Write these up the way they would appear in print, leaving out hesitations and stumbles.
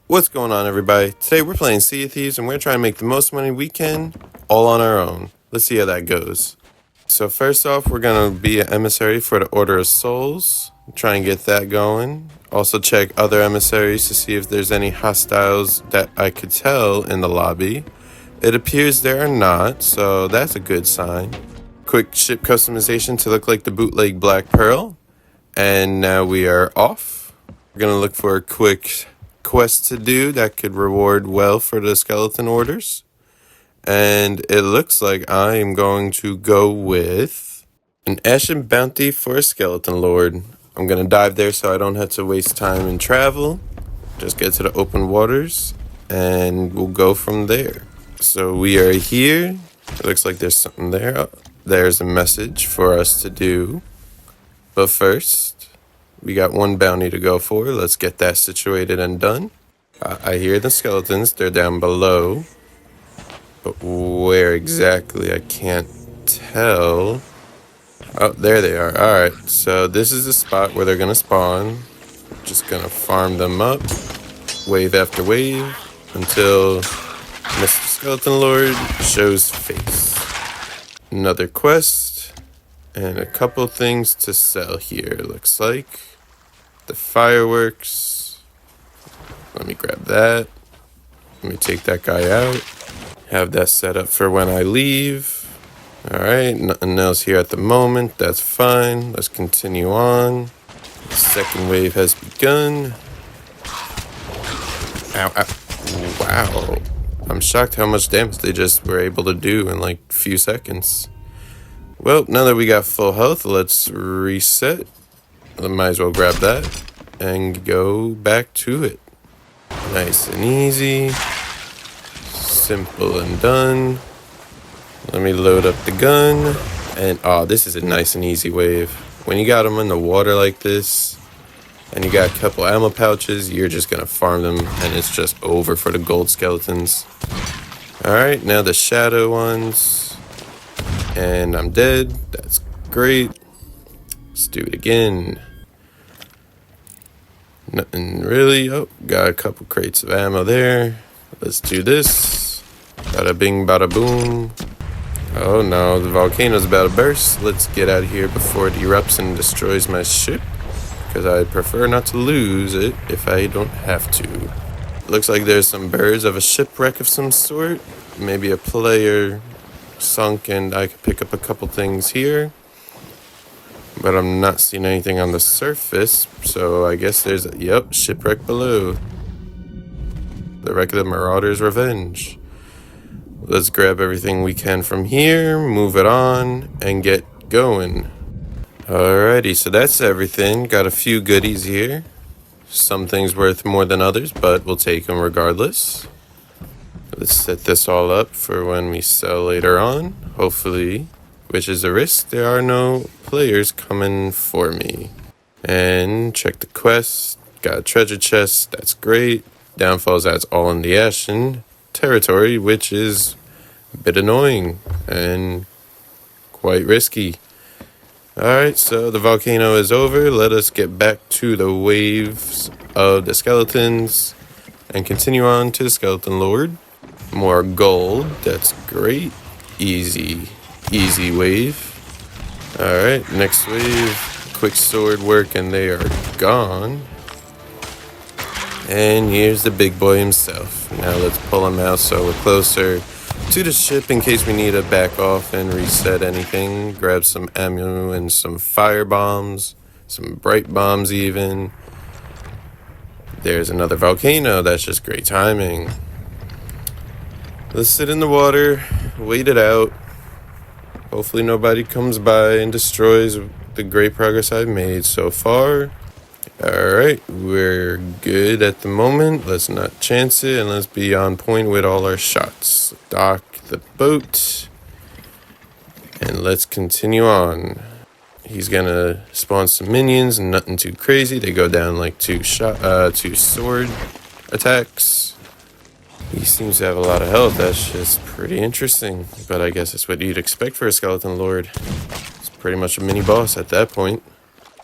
What's going on, everybody? Today we're playing Sea of Thieves and we're trying to make the most money we can all on our own. Let's see how that goes. So first off, we're going to be an emissary for the Order of Souls. Try and get that going. Also check other emissaries to see if there's any hostiles that I could tell in the lobby. It appears there are not, so that's a good sign. Quick ship customization to look like the bootleg Black Pearl. And now we are off. We're going to look for a quick quest to do that could reward well for the skeleton orders. And it looks like I am going to go with an Ashen Bounty for a Skeleton Lord. I'm going to dive there so I don't have to waste time in travel. Just get to the open waters and we'll go from there. So we are here. It looks like there's something there. Oh, there's a message for us to do. But first, we got one bounty to go for. Let's get that situated and done. I hear the skeletons. They're down below. But where exactly, I can't tell. Oh, there they are. Alright, so this is the spot where they're going to spawn. Just going to farm them up. Wave after wave. Until Mr. Skeleton Lord shows face. Another quest. And a couple things to sell here, looks like. The fireworks. Let me grab that. Let me take that guy out. Have that set up for when I leave. Alright, nothing else here at the moment. That's fine. Let's continue on. The second wave has begun. Ow, ow. Wow. I'm shocked how much damage they just were able to do in like a few seconds. Well, now that we got full health, let's reset. I might as well grab that and go back to it. Nice and easy. Simple and done. Let me load up the gun. And this is a nice and easy wave. When you got them in the water like this, and you got a couple ammo pouches, you're just gonna farm them, and it's just over for the gold skeletons. Alright, now the shadow ones. And I'm dead. That's great. Let's do it again. Nothing really. Oh, got a couple crates of ammo there. Let's do this. Bada bing, bada boom. Oh no, the volcano's about to burst. Let's get out of here before it erupts and destroys my ship. Because I'd prefer not to lose it if I don't have to. Looks like there's some birds of a shipwreck of some sort. Maybe a player sunk and I could pick up a couple things here. But I'm not seeing anything on the surface, so I guess there's a, shipwreck below. The wreck of the Marauder's Revenge. Let's grab everything we can from here, move it on, and get going. Alrighty, so that's everything. Got a few goodies here. Some things worth more than others, but we'll take them regardless. Let's set this all up for when we sell later on. Hopefully, which is a risk, there are no players coming for me. And check the quest. Got a treasure chest. That's great. Downfalls, that's all in the Ashen territory, which is a bit annoying and quite risky. Alright, so the volcano is over. Let us get back to the waves of the skeletons and continue on to the Skeleton Lord. More gold. That's great. Easy wave. Alright, next wave. Quick sword work and they are gone. And here's the big boy himself. Now let's pull him out so we're closer to the ship in case we need to back off and reset anything. Grab some ammo and some fire bombs. Some bright bombs even. There's another volcano. That's just great timing. Let's sit in the water, wait it out. Hopefully nobody comes by and destroys the great progress I've made so far. Alright, we're good at the moment. Let's not chance it and let's be on point with all our shots. Dock the boat. And let's continue on. He's gonna spawn some minions, nothing too crazy. They go down like two sword attacks. He seems to have a lot of health. That's just pretty interesting. But I guess that's what you'd expect for a Skeleton Lord. It's pretty much a mini boss at that point.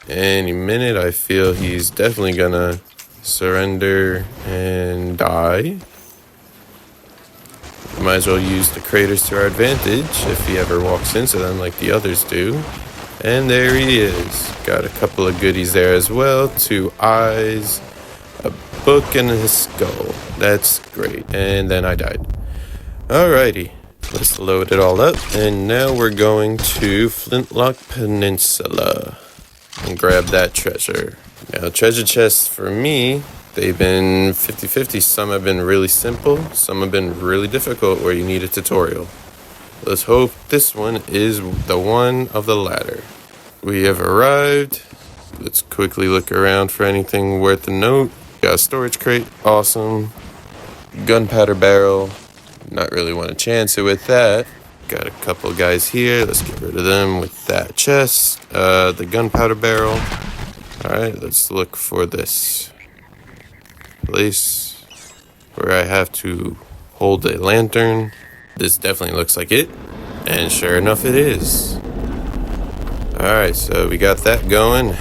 Any minute, I feel he's definitely gonna surrender, and die. Might as well use the craters to our advantage if he ever walks into them like the others do. And there he is. Got a couple of goodies there as well. 2 eyes, a book, and his skull. That's great. And then I died. Alrighty. Let's load it all up. And now we're going to Flintlock Peninsula and grab that treasure. Now, treasure chests for me, they've been 50-50. Some have been really simple. Some have been really difficult where you need a tutorial. Let's hope this one is the one of the latter. We have arrived. Let's quickly look around for anything worth a note. Got a storage crate. Awesome. Gunpowder barrel. Not really want to chance it with that. Got a couple guys here. Let's get rid of them with that chest. The gunpowder barrel. Alright, let's look for this place where I have to hold a lantern. This definitely looks like it. And sure enough, it is. Alright, so we got that going.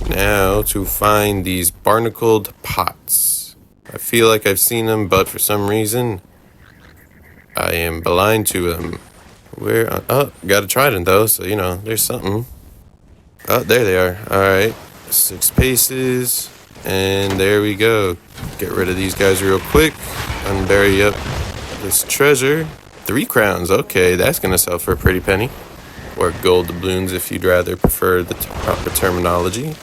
Now to find these barnacled pots. I feel like I've seen them, but for some reason, I am blind to them. Where? Oh, got a trident though, so you know, there's something. Oh, there they are. Alright, 6 paces. And there we go. Get rid of these guys real quick. Unbury up this treasure. 3 crowns. Okay, that's gonna sell for a pretty penny. Or gold doubloons if you'd rather prefer the proper terminology.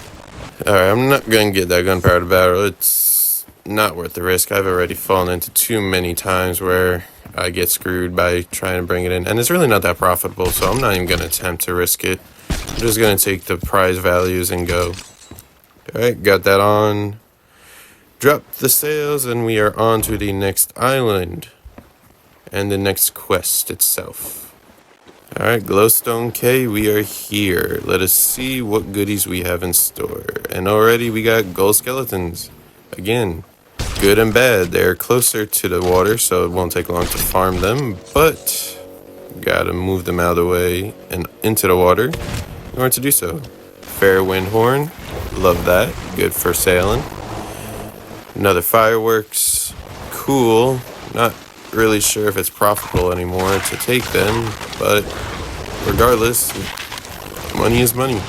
Alright, I'm not gonna get that gunpowder barrel. It's not worth the risk. I've already fallen into too many times where I get screwed by trying to bring it in. And it's really not that profitable, so I'm not even gonna attempt to risk it. I'm just gonna take the prize values and go. Alright, got that on. Drop the sails and we are on to the next island. And the next quest itself. Alright, Glowstone K, we are here. Let us see what goodies we have in store. And already we got gold skeletons. Again, good and bad. They're closer to the water, so it won't take long to farm them. But, gotta move them out of the way and into the water in order to do so. Fair wind horn. Love that. Good for sailing. Another fireworks. Cool. Not really sure if it's profitable anymore to take them, but regardless, money is money.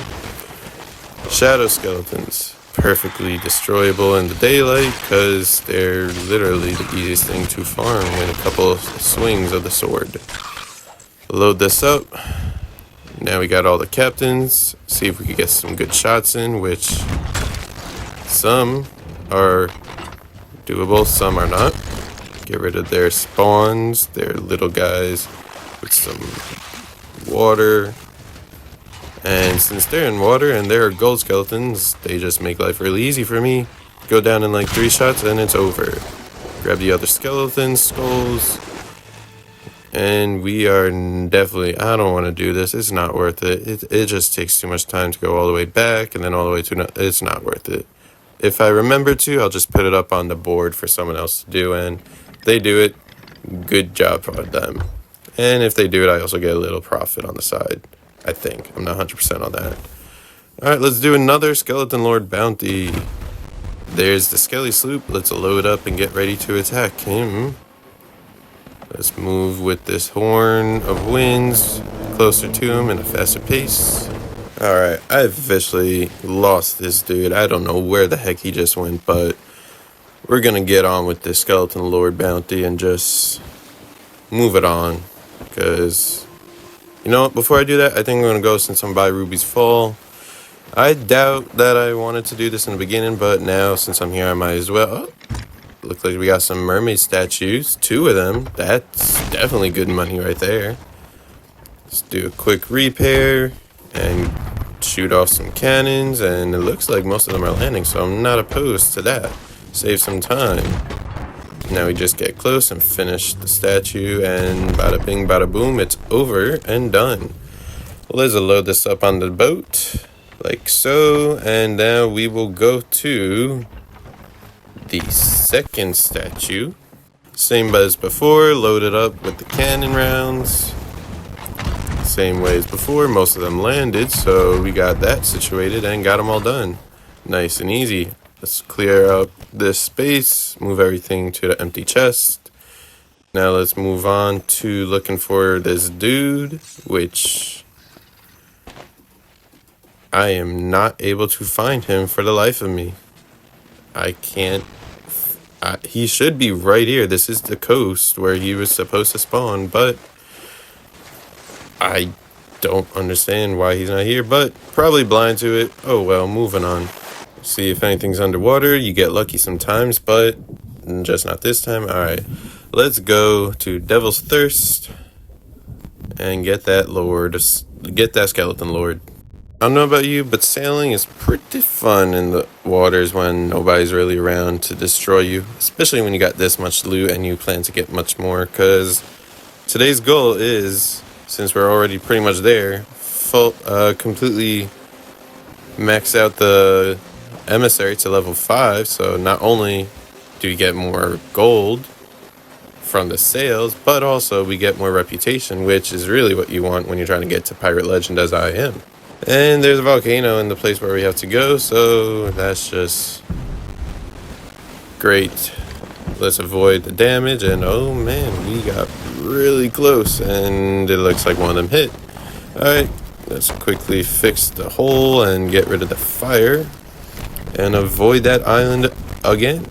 Shadow skeletons. Perfectly destroyable in the daylight because they're literally the easiest thing to farm in a couple of swings of the sword. Load this up. Now we got all the captains. See if we can get some good shots in, which some are doable, some are not. Get rid of their spawns, their little guys with some water. And since they're in water and they're gold skeletons, they just make life really easy for me. Go down in like 3 shots and it's over. Grab the other skeletons, skulls. And we are definitely, I don't want to do this. It's not worth it. It just takes too much time to go all the way back and then all the way to, it's not worth it. If I remember to, I'll just put it up on the board for someone else to do. And if they do it, good job for them. And if they do it, I also get a little profit on the side. I think. I'm not 100% on that. Alright, let's do another Skeleton Lord bounty. There's the Skelly Sloop. Let's load up and get ready to attack him. Let's move with this Horn of Winds closer to him in a faster pace. Alright, I've officially lost this dude. I don't know where the heck he just went, but we're gonna get on with this Skeleton Lord bounty and just move it on. Because, you know what, before I do that, I think I'm gonna go since I'm by Ruby's Fall. I doubt that I wanted to do this in the beginning, but now since I'm here, I might as well. Oh, looks like we got some mermaid statues, 2 of them. That's definitely good money right there. Let's do a quick repair and shoot off some cannons, and it looks like most of them are landing, so I'm not opposed to that. Save some time. Now we just get close and finish the statue, and bada bing, bada boom, it's over and done. Let's load this up on the boat, like so, and now we will go to the second statue. Same as before, load it up with the cannon rounds. Same way as before, most of them landed, so we got that situated and got them all done. Nice and easy. Let's clear up this space, move everything to the empty chest. Now let's move on to looking for this dude, which I am not able to find him for the life of me. I can't. He should be right here. This is the coast where he was supposed to spawn, but I don't understand why he's not here, but probably blind to it. Oh well, moving on. See if anything's underwater. You get lucky sometimes, but just not this time. Alright, let's go to Devil's Thirst and get that lord. Get that skeleton lord. I don't know about you, but sailing is pretty fun in the waters when nobody's really around to destroy you, especially when you got this much loot and you plan to get much more, because today's goal is, since we're already pretty much there, completely max out the emissary to level 5, so not only do we get more gold from the sales, but also we get more reputation, which is really what you want when you're trying to get to pirate legend as I am. And there's a volcano in the place where we have to go, so that's just great. Let's avoid the damage, and oh man, we got really close, and it looks like one of them hit. Alright, let's quickly fix the hole and get rid of the fire, and avoid that island again.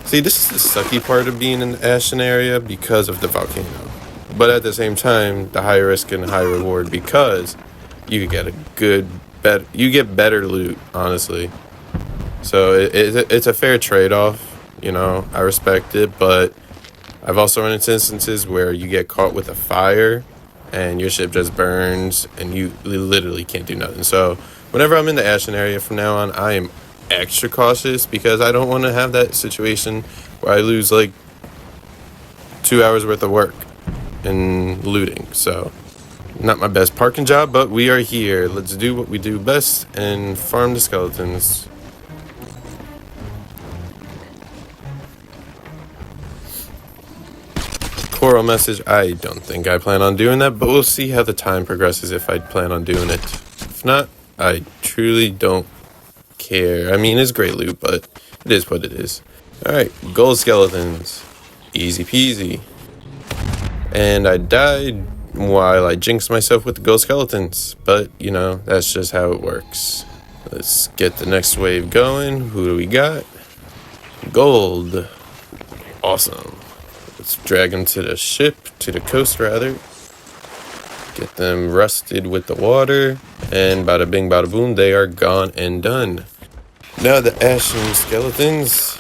See, this is the sucky part of being in the Ashen area because of the volcano. But at the same time, the high risk and high reward, because you get you get better loot, honestly. So it's a fair trade-off, you know, I respect it, but I've also run into instances where you get caught with a fire and your ship just burns and you literally can't do nothing. So whenever I'm in the Ashen area from now on, I am extra cautious because I don't want to have that situation where I lose like 2 hours worth of work in looting. So not my best parking job, but we are here. Let's do what we do best and farm the skeletons. Coral message, I don't think I plan on doing that, but we'll see how the time progresses if I plan on doing it. If not, I truly don't care. I mean, it's great loot, but it is what it is. Alright, gold skeletons. Easy peasy. And I died while I jinxed myself with the gold skeletons, but you know, that's just how it works. Let's get the next wave going. Who do we got? Gold. Awesome. Let's drag them to the ship, to the coast rather. Get them rusted with the water, and bada bing bada boom, they are gone and done. Now the ashen skeletons,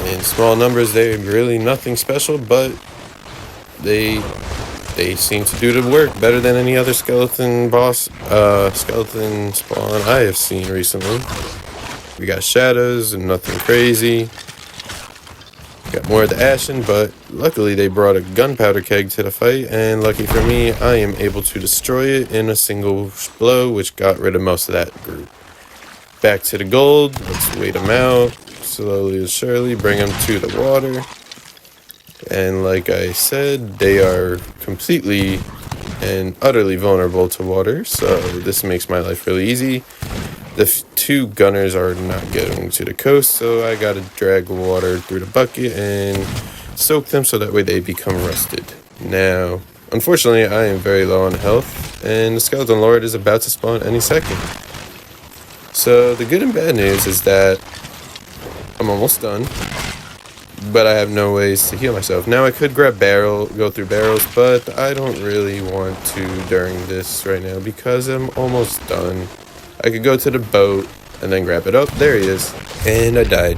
in small numbers, they're really nothing special, but they seem to do the work better than any other skeleton spawn I have seen recently. We got shadows and nothing crazy. Got more of the ashen, but luckily they brought a gunpowder keg to the fight, and lucky for me, I am able to destroy it in a single blow, which got rid of most of that group. Back to the gold. Let's wait them out slowly and surely, bring them to the water. And like I said, they are completely and utterly vulnerable to water, so this makes my life really easy. The two gunners are not getting to the coast, so I gotta drag water through the bucket and soak them so that way they become rusted. Now, unfortunately, I am very low on health, and the skeleton lord is about to spawn any second. So the good and bad news is that I'm almost done, but I have no ways to heal myself. Now I could go through barrels, but I don't really want to during this right now because I'm almost done. I could go to the boat and then grab it up. There he is. And I died.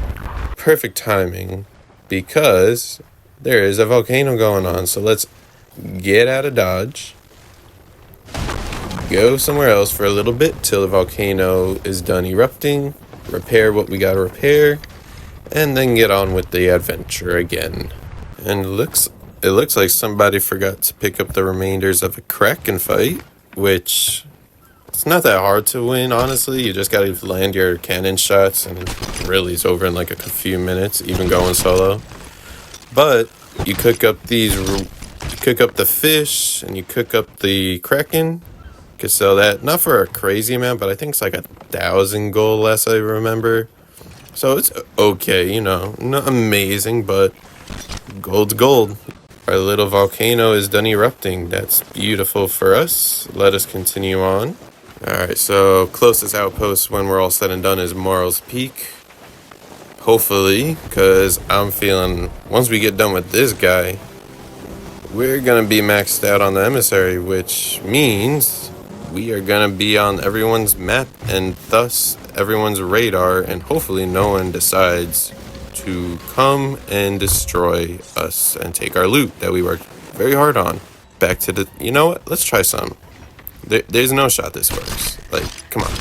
Perfect timing because there is a volcano going on. So let's get out of Dodge. Go somewhere else for a little bit till the volcano is done erupting. Repair what we gotta repair. And then get on with the adventure again. And it looks like somebody forgot to pick up the remainders of a Kraken fight, which it's not that hard to win, honestly. You just gotta land your cannon shots, and really it's over in like a few minutes, even going solo. But you cook up the fish, and you cook up the Kraken. You could sell that, not for a crazy amount, but I think it's like 1,000 gold, less I remember. So it's okay, you know, not amazing, but gold's gold. Our little volcano is done erupting. That's beautiful for us. Let us continue on. Alright, so closest outpost when we're all said and done is Morrow's Peak. Hopefully, because I'm feeling once we get done with this guy, we're going to be maxed out on the emissary, which means we are going to be on everyone's map and thus everyone's radar, and hopefully no one decides to come and destroy us and take our loot that we worked very hard on. Back to the, you know what, let's try some. There's no shot this works. Like, come on.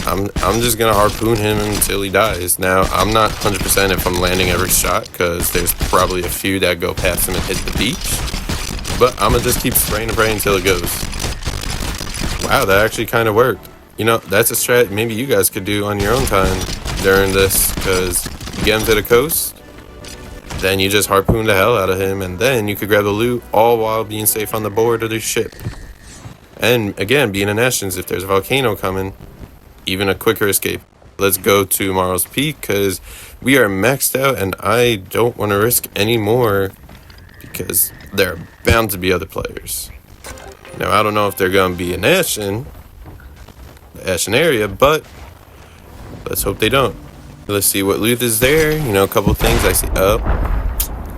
I'm just gonna harpoon him until he dies. Now, I'm not 100% if I'm landing every shot, because there's probably a few that go past him and hit the beach. But I'm gonna just keep spraying and praying until it goes. Wow, that actually kind of worked. You know, that's a strat maybe you guys could do on your own time during this, because you get him to the coast, then you just harpoon the hell out of him, and then you could grab the loot, all while being safe on the board of the ship. And again, being in Ashton's, if there's a volcano coming, even a quicker escape. Let's go to Morrow's Peak, because we are maxed out, and I don't want to risk any more, because there are bound to be other players. Now, I don't know if they're going to be in the Ashen area, but let's hope they don't. Let's see what loot is there. You know, a couple things I see. Oh,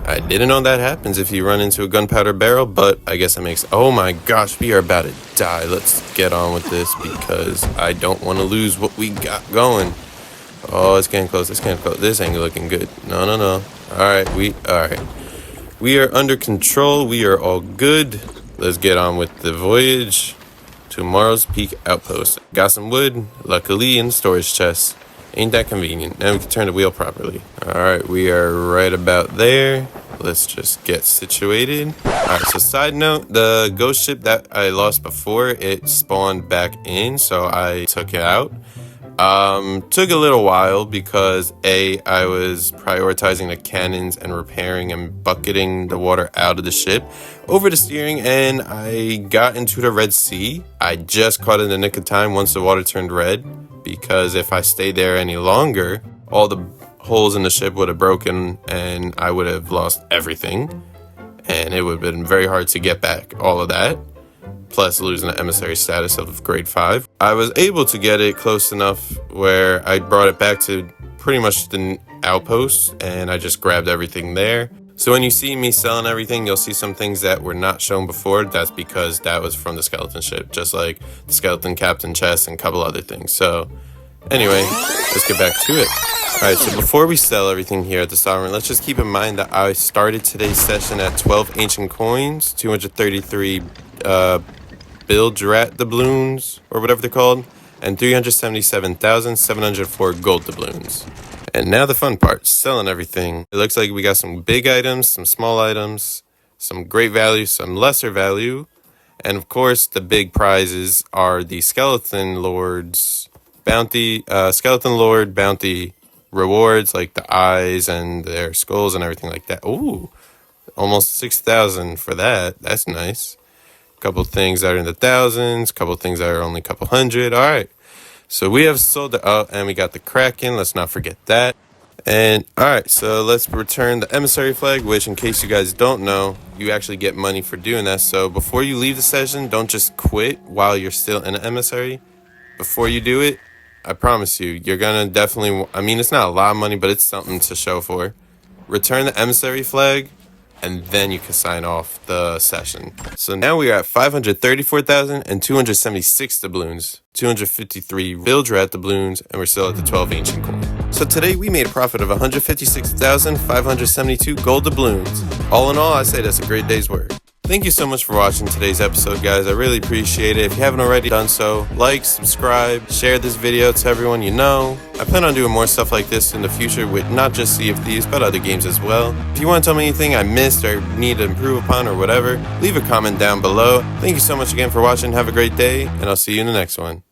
I didn't know that happens if you run into a gunpowder barrel, but I guess that makes... Oh my gosh, we are about to die. Let's get on with this, because I don't want to lose what we got going. Oh, it's getting close. It's getting close. This ain't looking good. No. Alright, we are under control. We are all good. Let's get on with the voyage to Morrow's Peak Outpost. Got some wood, luckily in the storage chest. Ain't that convenient. Now we can turn the wheel properly. Alright, we are right about there. Let's just get situated. Alright, so side note, the ghost ship that I lost before, it spawned back in, so I took it out. Took a little while because I was prioritizing the cannons and repairing and bucketing the water out of the ship over the steering, and I got into the Red Sea. I just caught it in the nick of time once the water turned red, because if I stayed there any longer, all the holes in the ship would have broken and I would have lost everything, and it would have been very hard to get back all of that. Plus losing the emissary status of grade 5. I was able to get it close enough where I brought it back to pretty much the outpost, and I just grabbed everything there. So when you see me selling everything, you'll see some things that were not shown before. That's because that was from the skeleton ship, just like the skeleton captain chest and a couple other things. So anyway, let's get back to it. Alright, so before we sell everything here at the Sovereign, let's just keep in mind that I started today's session at 12 ancient coins, 233 Bildrat doubloons, or whatever they're called, and 377,704 gold doubloons. And now the fun part, selling everything. It looks like we got some big items, some small items, some great value, some lesser value, and of course the big prizes are the Skeleton Lord's bounty, Skeleton Lord bounty rewards, like the eyes and their skulls and everything like that. Ooh, almost 6,000 for that. That's nice. Couple things that are in the thousands, couple things that are only a couple hundred. All right, so we have sold it out, and we got the Kraken. Let's not forget that. And all right, so let's return the emissary flag, which, in case you guys don't know, you actually get money for doing that. So before you leave the session, don't just quit while you're still in the emissary. Before you do it, I promise you, you're gonna definitely, I mean, it's not a lot of money, but it's something to show for. Return the emissary flag, and then you can sign off the session. So now we are at 534,276 doubloons, 253 Vildrat doubloons, and we're still at the 12 ancient coin. So today we made a profit of 156,572 gold doubloons. All in all, I say that's a great day's work. Thank you so much for watching today's episode, guys. I really appreciate it. If you haven't already done so, like, subscribe, share this video to everyone you know. I plan on doing more stuff like this in the future with not just Sea of Thieves, but other games as well. If you want to tell me anything I missed or need to improve upon or whatever, leave a comment down below. Thank you so much again for watching. Have a great day, and I'll see you in the next one.